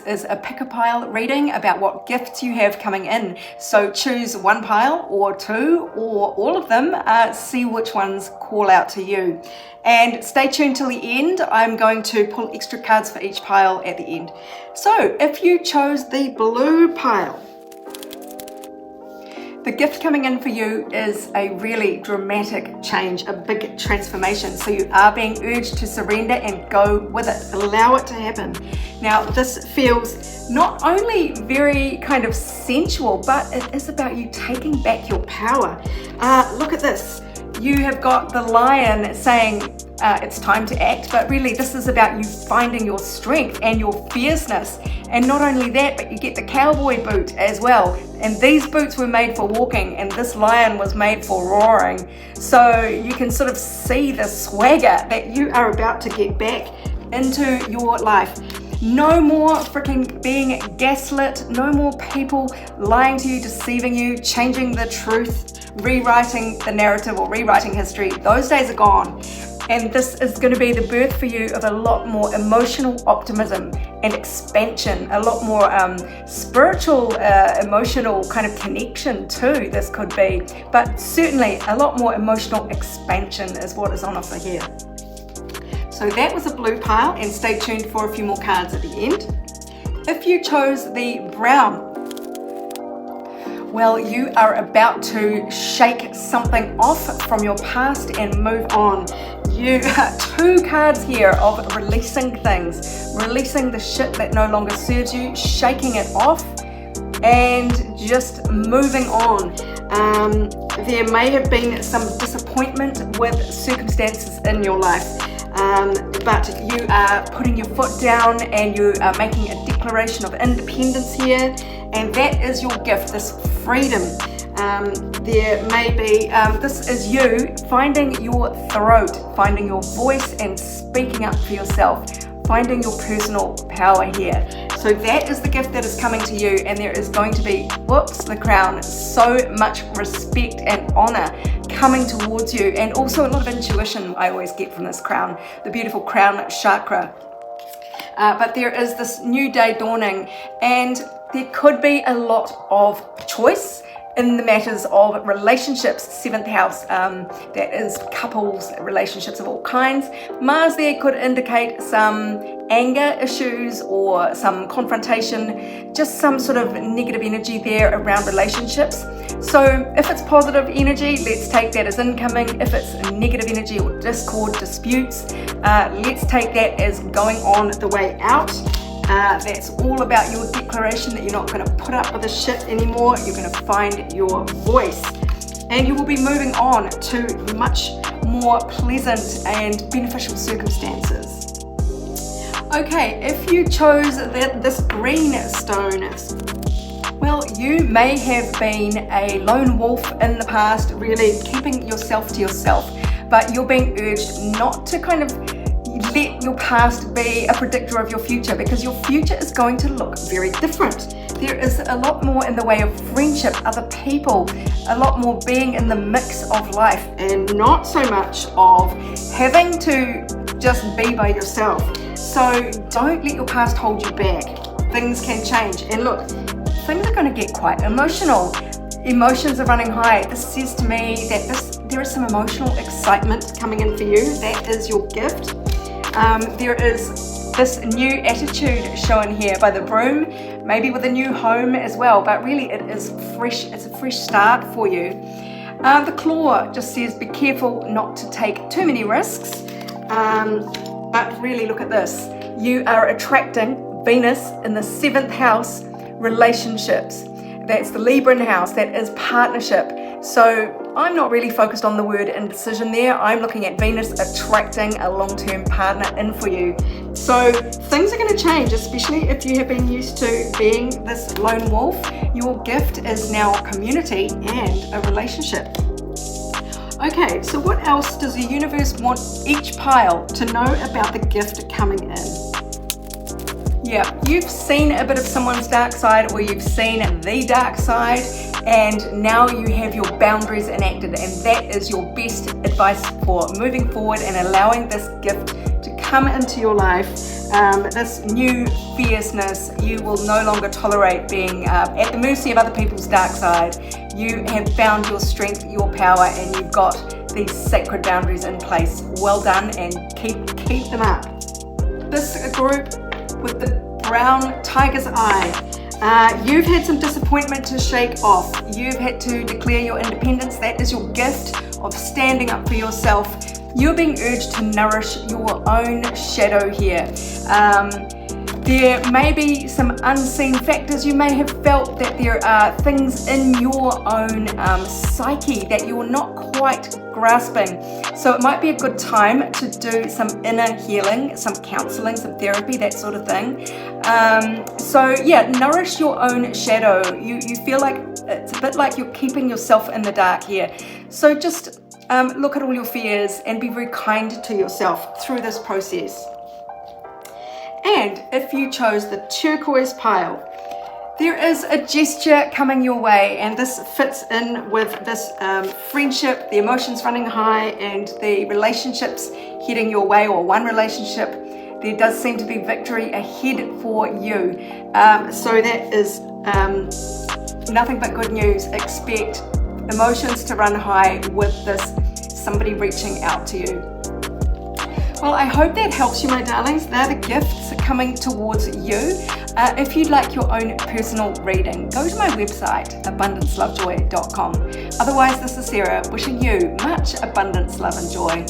is a pick-a-pile reading about what gifts you have coming in. So choose one pile or two or all of them, see which ones call out to you. And stay tuned till the end. I'm going to pull extra cards for each pile at the end. So if you chose the blue pile, the gift coming in for you is a really dramatic change, a big transformation. So you are being urged to surrender and go with it. Allow it to happen. Now, this feels not only very kind of sensual, but it is about you taking back your power. Look at this. You have got the lion saying, it's time to act, but really this is about you finding your strength and your fierceness. And not only that, but you get the cowboy boot as well. And these boots were made for walking, and this lion was made for roaring. So you can sort of see the swagger that you are about to get back into your life. No more freaking being gaslit, no more people lying to you, deceiving you, changing the truth, rewriting the narrative or rewriting history. Those days are gone. And this is going to be the birth for you of a lot more emotional optimism and expansion, a lot more spiritual, emotional kind of connection too, this could be. But certainly a lot more emotional expansion is what is on offer here. So that was a blue pile, and stay tuned for a few more cards at the end. If you chose the brown, well, you are about to shake something off from your past and move on. You have two cards here of releasing things, releasing the shit that no longer serves you, shaking it off, and just moving on. There may have been some disappointment with circumstances in your life, but you are putting your foot down and you are making a declaration of independence here, and that is your gift, this freedom. There may be, this is you finding your throat, finding your voice and speaking up for yourself, finding your personal power here. So that is the gift that is coming to you, and there is going to be, whoops, the crown, so much respect and honor coming towards you, and also a lot of intuition I always get from this crown, the beautiful crown chakra. But there is this new day dawning, and there could be a lot of choice in the matters of relationships. 7th house, that is couples, relationships of all kinds. Mars there could indicate some anger issues or some confrontation, just some sort of negative energy there around relationships. So if it's positive energy, let's take that as incoming. If it's negative energy or discord, disputes, let's take that as going on the way out. That's all about your declaration that you're not going to put up with the shit anymore. You're going to find your voice, and you will be moving on to much more pleasant and beneficial circumstances. Okay, if you chose this green stone, well, you may have been a lone wolf in the past, really keeping yourself to yourself, but you're being urged not to kind of let your past be a predictor of your future, because your future is going to look very different. There is a lot more in the way of friendship, other people, a lot more being in the mix of life, and not so much of having to just be by yourself. So don't let your past hold you back. Things can change, and look, things are going to get quite emotional. Emotions are running high. This says to me that there is some emotional excitement coming in for you. That is your gift. There is this new attitude shown here by the broom, maybe with a new home as well, but really it is fresh. It's a fresh start for you. The claw just says be careful not to take too many risks, but really look at this. You are attracting Venus in the 7th house, relationships. That's the Libran house, that is partnership. So I'm not really focused on the word indecision there. I'm looking at Venus attracting a long-term partner in for you. So things are going to change, especially if you have been used to being this lone wolf. Your gift is now community and a relationship. Okay, so what else does the universe want each pile to know about the gift coming in? Yeah, you've seen a bit of someone's dark side, or you've seen the dark side, and now you have your boundaries enacted, and that is your best advice for moving forward and allowing this gift to come into your life, this new fierceness. You will no longer tolerate being at the mercy of other people's dark side. You have found your strength, your power, and you've got these sacred boundaries in place. Well done, and keep them up. This group with the brown tiger's eye. You've had some disappointment to shake off. You've had to declare your independence. That is your gift of standing up for yourself. You're being urged to nourish your own shadow here. There may be some unseen factors. You may have felt that there are things in your own psyche that you're not quite grasping. So it might be a good time to do some inner healing, some counseling, some therapy, that sort of thing. So yeah, nourish your own shadow. You feel like it's a bit like you're keeping yourself in the dark here. So just look at all your fears and be very kind to yourself through this process. And if you chose the turquoise pile, there is a gesture coming your way, and this fits in with this friendship, the emotions running high, and the relationships heading your way, or one relationship. There does seem to be victory ahead for you. So that is nothing but good news. Expect emotions to run high with this somebody reaching out to you. Well, I hope that helps you, my darlings. They're the gifts coming towards you. If you'd like your own personal reading, go to my website, abundancelovejoy.com. Otherwise, this is Sarah wishing you much abundance, love and joy.